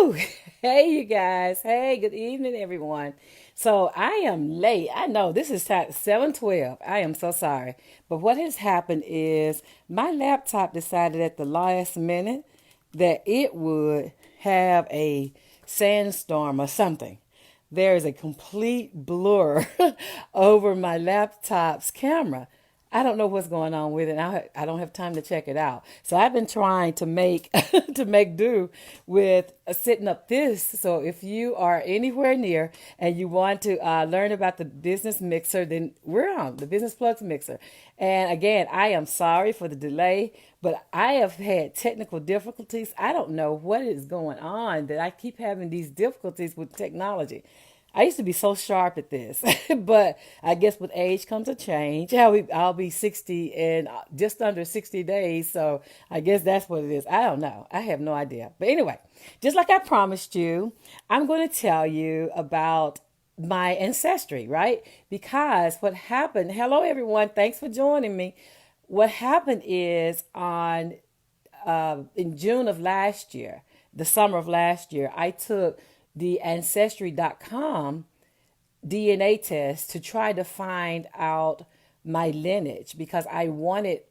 Woo! Hey, you guys. Hey, good evening, everyone. So I am late. I know this is time 7:12. I am so sorry. But what has happened is my laptop decided at the last minute that it would have a sandstorm or something. There is a complete blur over my laptop's camera. I don't know what's going on with it. I don't have time to check it out. So I've been trying to make to make do with setting up this. So if you are anywhere near and you want to learn about the business mixer, then we're on the business plugs mixer. And again, I am sorry for the delay, but I have had technical difficulties. I don't know what is going on that I keep having these difficulties with technology. I used to be so sharp at this, but I guess with age comes a change. I'll be 60 in just under 60 days, so I guess that's what it is. I don't know. I have no idea. But anyway, just like I promised you, I'm going to tell you about my ancestry, right? Because what happened, hello everyone, thanks for joining me. What happened is in June of last year, the summer of last year, I took the ancestry.com DNA test to try to find out my lineage because I wanted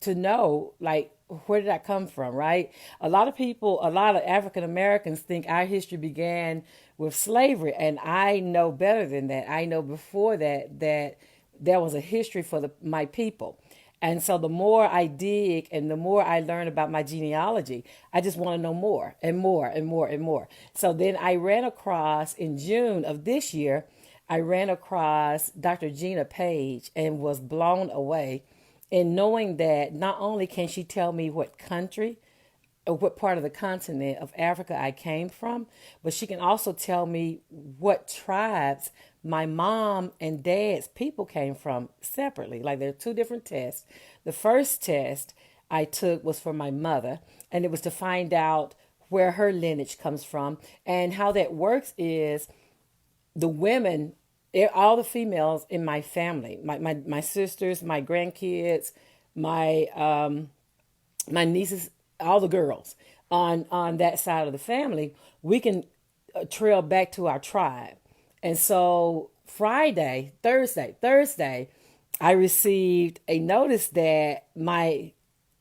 to know, like, where did I come from, right? A lot of people, a lot of African Americans think our history began with slavery, and I know better than that. I know before that there was a history for my people. And so the more I dig and the more I learn about my genealogy, I just want to know more and more and more and more. So then I ran across, in June of this year, I ran across Dr. Gina Page and was blown away in knowing that not only can she tell me what country or what part of the continent of Africa I came from, but she can also tell me what tribes my mom and dad's people came from separately. Like, there are two different tests. The first test I took was for my mother, and it was to find out where her lineage comes from. And how that works is the women, all the females in my family, my sisters, my grandkids, my nieces, all the girls on that side of the family, we can trail back to our tribe. And so Thursday, I received a notice that my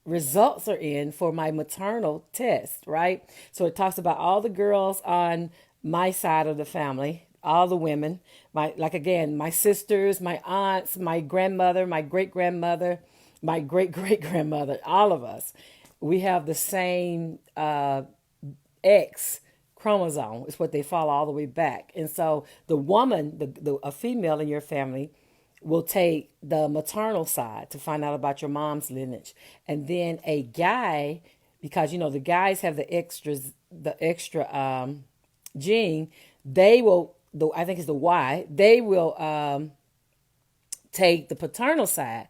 results are in for my maternal test, right? So it talks about all the girls on my side of the family, all the women, my sisters, my aunts, my grandmother, my great grandmother, my great great grandmother, all of us. We have the same X chromosome, is what they follow all the way back. And so the woman, a female in your family, will take the maternal side to find out about your mom's lineage. And then a guy, because the guys have the extra gene, they will, I think it's the Y, they will take the paternal side.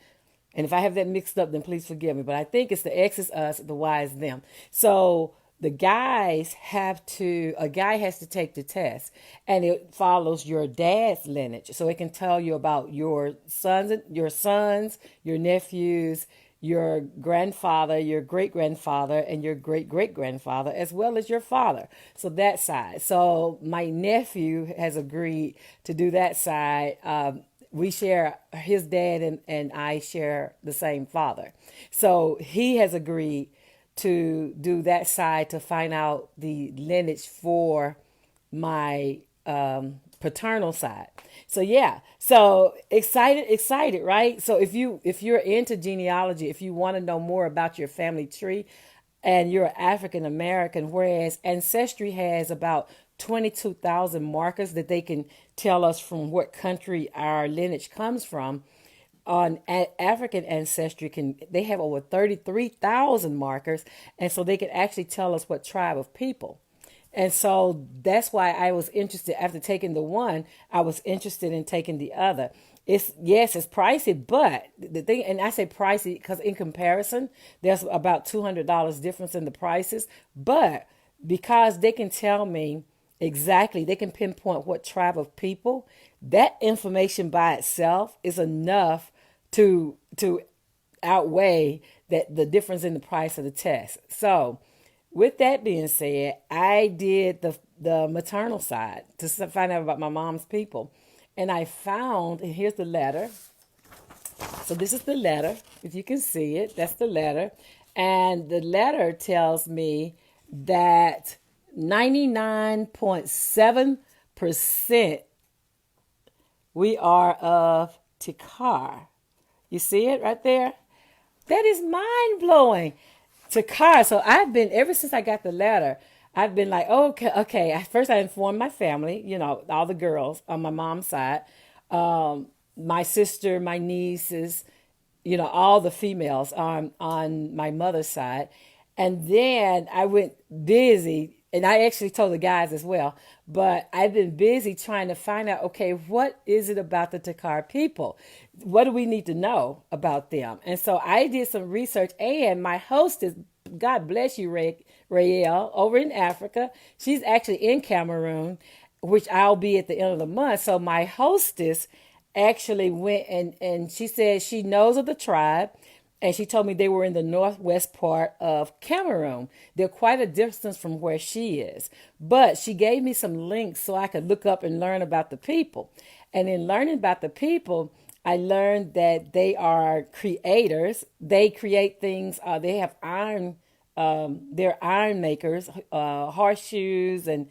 And if I have that mixed up, then please forgive me. But I think it's the X is us, the Y is them. So a guy has to take the test, and it follows your dad's lineage. So it can tell you about your sons, your nephews, your grandfather, your great grandfather, and your great great grandfather, as well as your father. So that side. So my nephew has agreed to do that side. We share, his dad and I share the same father. So he has agreed to do that side to find out the lineage for my paternal side. So yeah, so excited, right? So if you're into genealogy, if you want to know more about your family tree, and you're African American, whereas Ancestry has about 22,000 markers that they can tell us from what country our lineage comes from. On African Ancestry, they have over 33,000 markers, and so they can actually tell us what tribe of people. And so that's why I was interested. After taking the one, I was interested in taking the other. It's pricey, but the thing, and I say pricey because in comparison, there's about $200 difference in the prices. But because they can tell me exactly, they can pinpoint what tribe of people, that information by itself is enough to outweigh that the difference in the price of the test. So with that being said, I did the maternal side to find out about my mom's people, and I found, and here's the letter. So this is the letter. If you can see it, that's the letter, and the letter tells me that 99.7% we are of Tikar. You see it right there? That is mind blowing. Takar. So I've been ever since I got the letter. I've been like, oh, okay, okay. At first, I informed my family, all the girls on my mom's side, my sister, my nieces, all the females on my mother's side, and then I went busy, and I actually told the guys as well. But I've been busy trying to find out, okay, what is it about the Takar people? What do we need to know about them? And so I did some research, and my hostess, God bless you, Rael, over in Africa. She's actually in Cameroon, which I'll be at the end of the month. So my hostess actually went and she said she knows of the tribe, and she told me they were in the northwest part of Cameroon. They're quite a distance from where she is. But she gave me some links so I could look up and learn about the people. And in learning about the people, I learned that they are creators. They create things. They have iron. They're iron makers, horseshoes and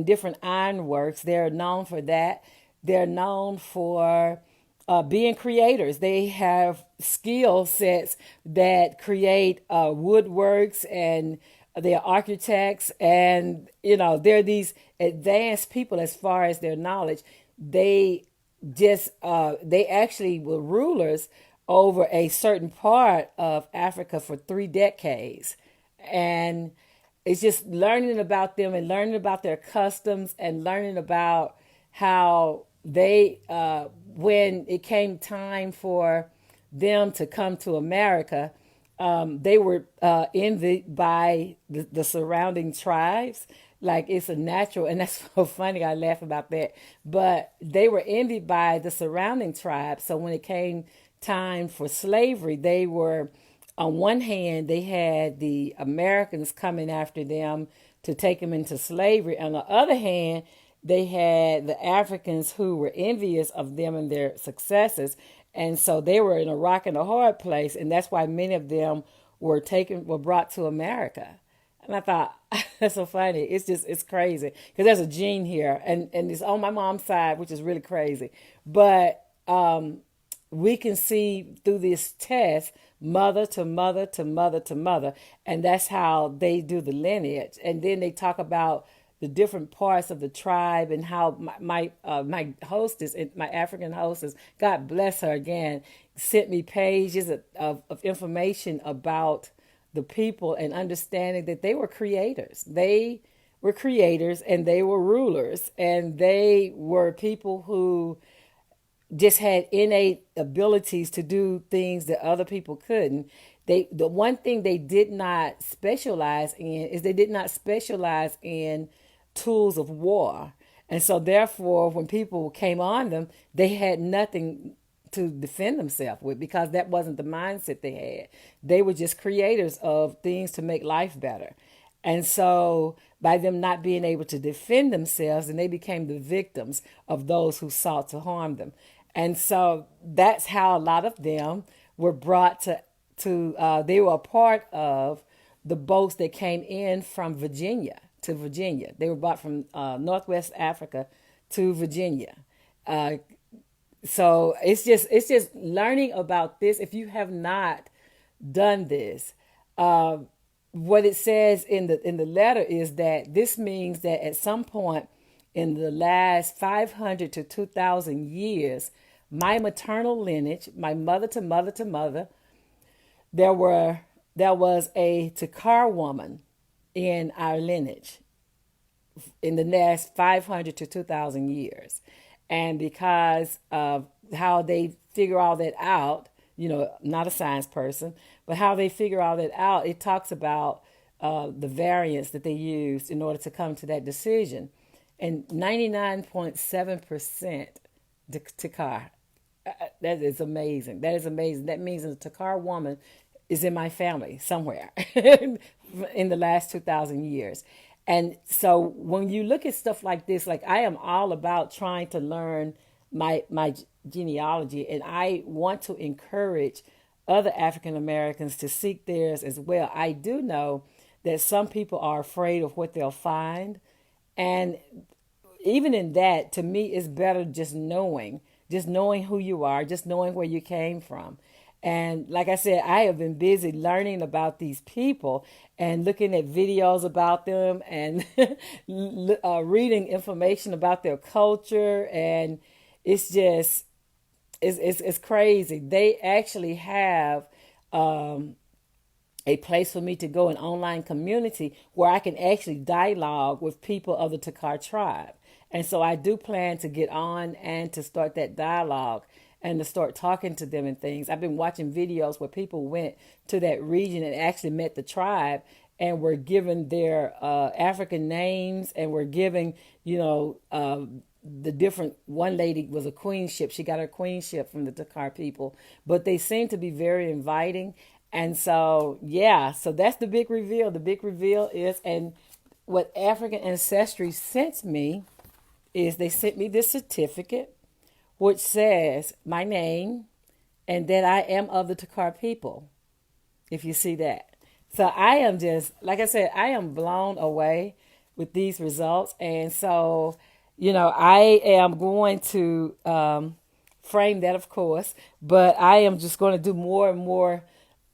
different iron works. They're known for that. They're known for being creators. They have skill sets that create woodworks, and they're architects, and they're these advanced people as far as their knowledge. They actually were rulers over a certain part of Africa for 3 decades, and it's just learning about them and learning about their customs and learning about how they when it came time for them to come to America, they were envied by the surrounding tribes. Like, it's a natural, and that's so funny. I laugh about that. But they were envied by the surrounding tribes. So when it came time for slavery, they were, on one hand, they had the Americans coming after them to take them into slavery. On the other hand, they had the Africans who were envious of them and their successes. And so they were in a rock and a hard place. And that's why many of them were brought to America. And I thought, that's so funny. It's crazy. Because there's a gene here. And it's on my mom's side, which is really crazy. But we can see through this test, mother to mother to mother to mother. And that's how they do the lineage. And then they talk about the different parts of the tribe, and how my hostess, my African hostess, God bless her again, sent me pages of information about the people, and understanding that they were creators. They were creators, and they were rulers, and they were people who just had innate abilities to do things that other people couldn't. The one thing they did not specialize in is they did not specialize in tools of war. And so therefore, when people came on them, they had nothing to defend themselves with, because that wasn't the mindset they had. They were just creators of things to make life better. And so by them not being able to defend themselves, then they became the victims of those who sought to harm them. And so that's how a lot of them were brought they were a part of the boats that came in from Virginia to Virginia. They were brought from Northwest Africa to Virginia. So it's just learning about this. If you have not done this, what it says in the letter is that this means that at some point in the last 500 to 2,000 years, my maternal lineage, my mother to mother to mother, there was a Takar woman in our lineage in the last 500 to 2,000 years. And because of how they figure all that out, not a science person, but how they figure all that out, it talks about the variance that they used in order to come to that decision. And 99.7% Takar. That is amazing. That is amazing. That means a Takar woman is in my family somewhere. in the last 2,000 years. And so when you look at stuff like this, like I am all about trying to learn my genealogy, and I want to encourage other African Americans to seek theirs as well. I do know that some people are afraid of what they'll find, and even in that, to me, it's better just knowing who you are, just knowing where you came from. And like I said, I have been busy learning about these people and looking at videos about them and reading information about their culture. And it's just, it's crazy. They actually have a place for me to go, an online community where I can actually dialogue with people of the Takar tribe. And so I do plan to get on and to start that dialogue and to start talking to them and things. I've been watching videos where people went to that region and actually met the tribe and were given their African names and were giving, the different, one lady was a queenship. She got her queenship from the Takar people, but they seem to be very inviting. And so, yeah, so that's the big reveal. The big reveal is, and what African Ancestry sent me is they sent me this certificate, which says my name and that I am of the Takar people, if you see that. So I am just, like I said, I am blown away with these results. And so, I am going to frame that, of course, but I am just going to do more and more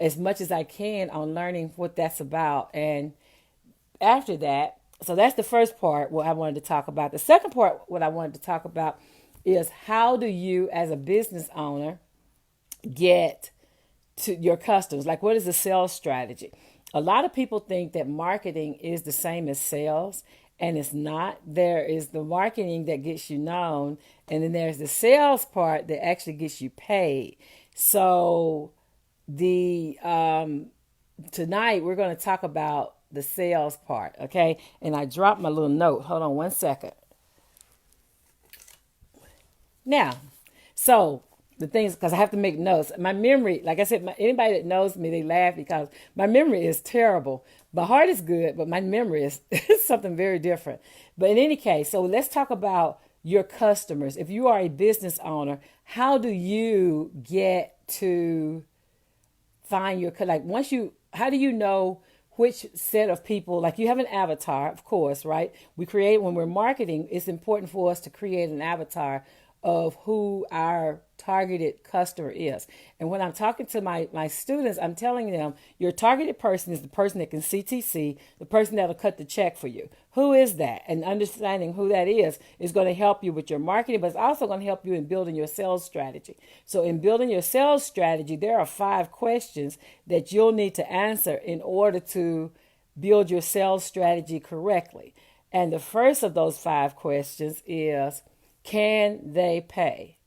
as much as I can on learning what that's about. And after that, so that's the first part, what I wanted to talk about. The second part, what I wanted to talk about is how do you, as a business owner, get to your customers? Like, what is the sales strategy? A lot of people think that marketing is the same as sales, and it's not. There is the marketing that gets you known, and then there's the sales part that actually gets you paid. So the tonight we're going to talk about the sales part, okay? And I dropped my little note. Hold on one second. Now, so the things, because I have to make notes. My memory, like I said, anybody that knows me, they laugh because my memory is terrible. My heart is good, but my memory is something very different. But in any case, so let's talk about your customers. If you are a business owner, how do you get to find your, like how do you know which set of people, like you have an avatar, of course, right? When we're marketing, it's important for us to create an avatar of who our targeted customer is. And when I'm talking to my students, I'm telling them your targeted person is the person that can CTC, the person that'll cut the check for you. Who is that? And understanding who that is going to help you with your marketing, but it's also going to help you in building your sales strategy. So in building your sales strategy, there are 5 questions that you'll need to answer in order to build your sales strategy correctly. And the first of those 5 questions is, can they pay?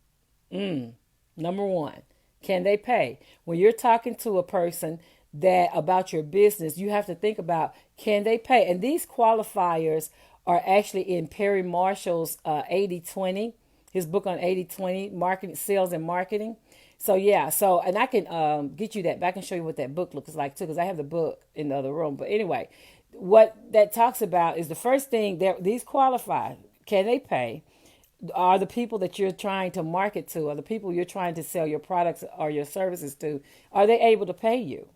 Number 1, can they pay? When you're talking to a person about your business, you have to think about, can they pay? And these qualifiers are actually in Perry Marshall's 80/20, his book on 80/20, marketing, sales and marketing. So yeah, and I can get you that back and show you what that book looks like too, because I have the book in the other room. But anyway, what that talks about is the first thing, these qualify. Can they pay? Are the people that you're trying to market to, or the people you're trying to sell your products or your services to, are they able to pay you?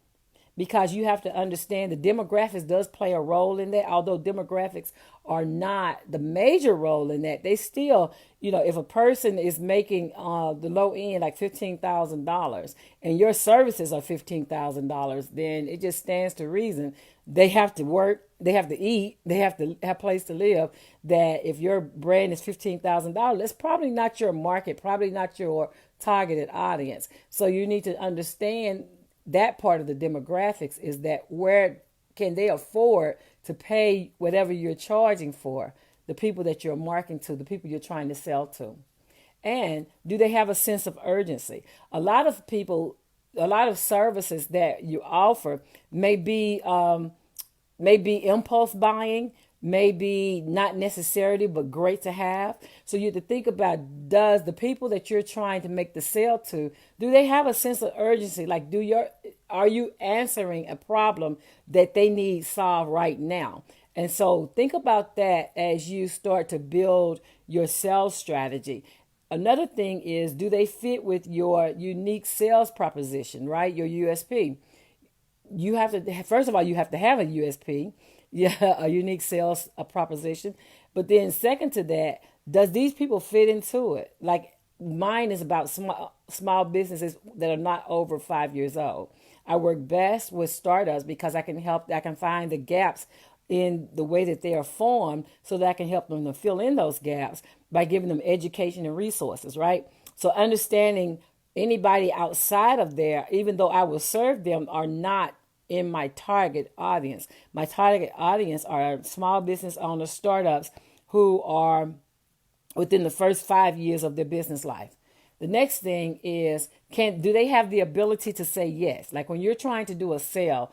Because you have to understand the demographics does play a role in that. Although demographics are not the major role in that, they still, if a person is making the low end like $15,000 and your services are $15,000, then it just stands to reason they have to work, they have to eat, they have to have a place to live. That if your brand is $15,000, that's probably not your market, probably not your targeted audience. So you need to understand that part of the demographics, is that where can they afford to pay whatever you're charging for, the people that you're marketing to, the people you're trying to sell to. And do they have a sense of urgency? A lot of services that you offer may be impulse buying, maybe not necessarily, but great to have. So you have to think about, does the people that you're trying to make the sale to, do they have a sense of urgency? Like, are you answering a problem that they need solved right now? And so think about that as you start to build your sales strategy. Another thing is, do they fit with your unique sales proposition, right? Your USP. You have to, first of all, you have to have a USP, yeah, a unique sales proposition. But then, second to that, does these people fit into it? Like mine is about small businesses that are not over 5 years old. I work best with startups because I can find the gaps in the way that they are formed so that I can help them to fill in those gaps by giving them education and resources, right? So understanding anybody outside of there, even though I will serve them, are not in my target audience. My target audience are small business owners, startups who are within the first 5 years of their business life. The next thing is, do they have the ability to say yes? Like when you're trying to do a sale,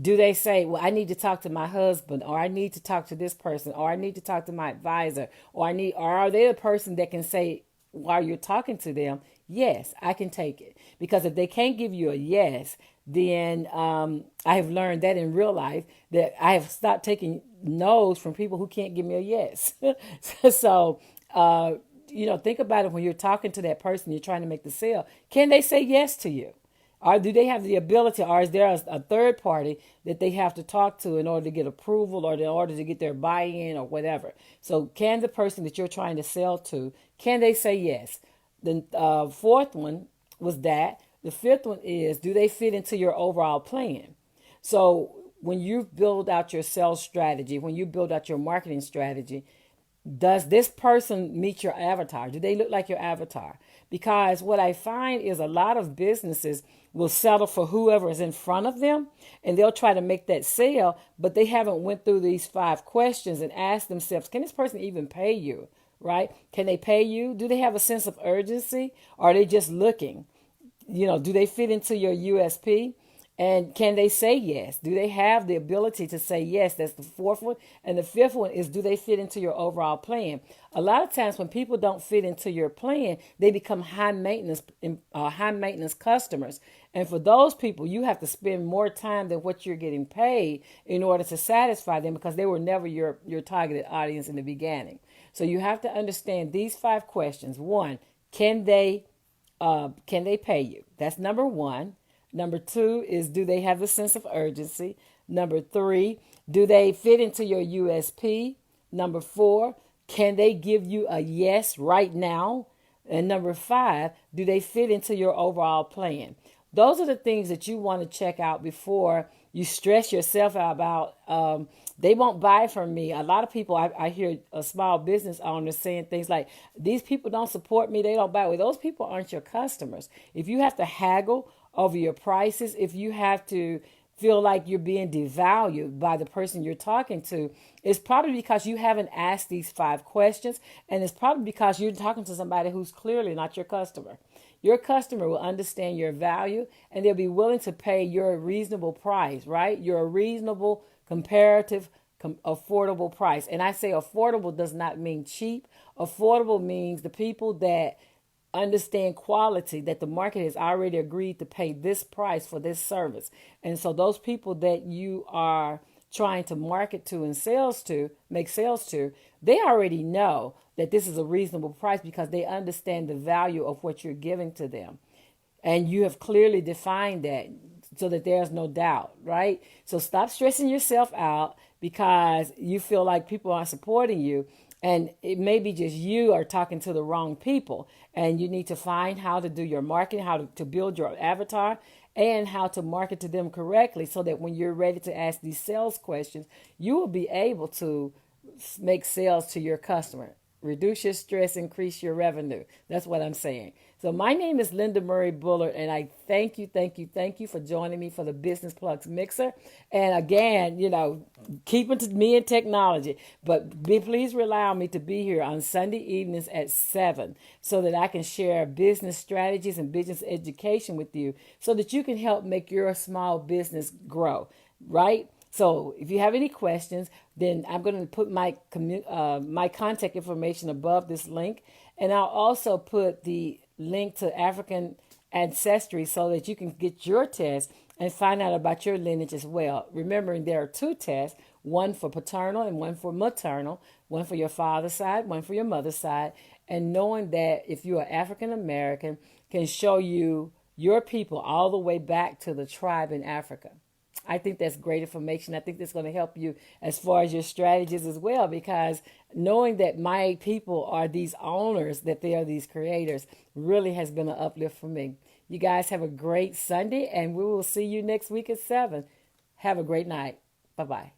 do they say, well, I need to talk to my husband, or I need to talk to this person, or I need to talk to my advisor, or are they the person that can say while you're talking to them, yes, I can take it? Because if they can't give you a yes, then I have learned that in real life that I have stopped taking no's from people who can't give me a yes. So, think about it when you're talking to that person, you're trying to make the sale. Can they say yes to you? Or do they have the ability, or is there a third party that they have to talk to in order to get approval or in order to get their buy-in or whatever? So can the person that you're trying to sell to, can they say yes? The fourth one was that. The fifth one is, do they fit into your overall plan? So when you build out your sales strategy, when you build out your marketing strategy, does this person meet your avatar? Do they look like your avatar? Because what I find is a lot of businesses will settle for whoever is in front of them, and they'll try to make that sale, but they haven't went through these 5 questions and asked themselves, can this person even pay you? Right? Can they pay you? Do they have a sense of urgency? Or are they just looking? Do they fit into your USP? And can they say yes? Do they have the ability to say yes? That's the fourth one. And the fifth one is, do they fit into your overall plan? A lot of times when people don't fit into your plan, they become high maintenance customers. And for those people, you have to spend more time than what you're getting paid in order to satisfy them, because they were never your targeted audience in the beginning. So you have to understand these 5 questions. One, can they pay you? That's number 1. Number 2 is, do they have a sense of urgency? Number 3, do they fit into your USP? Number 4, can they give you a yes right now? And number 5, do they fit into your overall plan? Those are the things that you want to check out before you stress yourself out about, they won't buy from me. A lot of people, I hear a small business owners saying things like, these people don't support me, they don't buy. Well, those people aren't your customers. If you have to haggle over your prices, if you have to feel like you're being devalued by the person you're talking to, it's probably because you haven't asked these 5 questions, and it's probably because you're talking to somebody who's clearly not your customer. Your customer will understand your value, and they'll be willing to pay your reasonable price, right? Your reasonable, comparative, affordable price. And I say affordable does not mean cheap. Affordable means the people that understand quality, that the market has already agreed to pay this price for this service. And so those people that you are trying to market to and make sales to, they already know that this is a reasonable price because they understand the value of what you're giving to them. And you have clearly defined that so that there's no doubt, right? So stop stressing yourself out because you feel like people aren't supporting you. And it may be just you are talking to the wrong people, and you need to find how to do your marketing, how to build your avatar, and how to market to them correctly so that when you're ready to ask these sales questions, you will be able to make sales to your customer. Reduce your stress, increase your revenue. That's what I'm saying. So my name is Linda Murray Bullard, and I thank you for joining me for the Business Plugs Mixer. And again, keeping to me and technology, but please rely on me to be here on Sunday evenings at 7 so that I can share business strategies and business education with you so that you can help make your small business grow, right? So if you have any questions, then I'm going to put my contact information above this link, and I'll also put the link to African ancestry so that you can get your test and find out about your lineage as well. Remembering there are two tests, one for paternal and one for maternal, one for your father's side, one for your mother's side, and knowing that if you are African American can show you your people all the way back to the tribe in Africa. I think that's great information. I think that's going to help you as far as your strategies as well, because knowing that my people are these owners, that they are these creators, really has been an uplift for me. You guys have a great Sunday, and we will see you next week at 7. Have a great night. Bye-bye.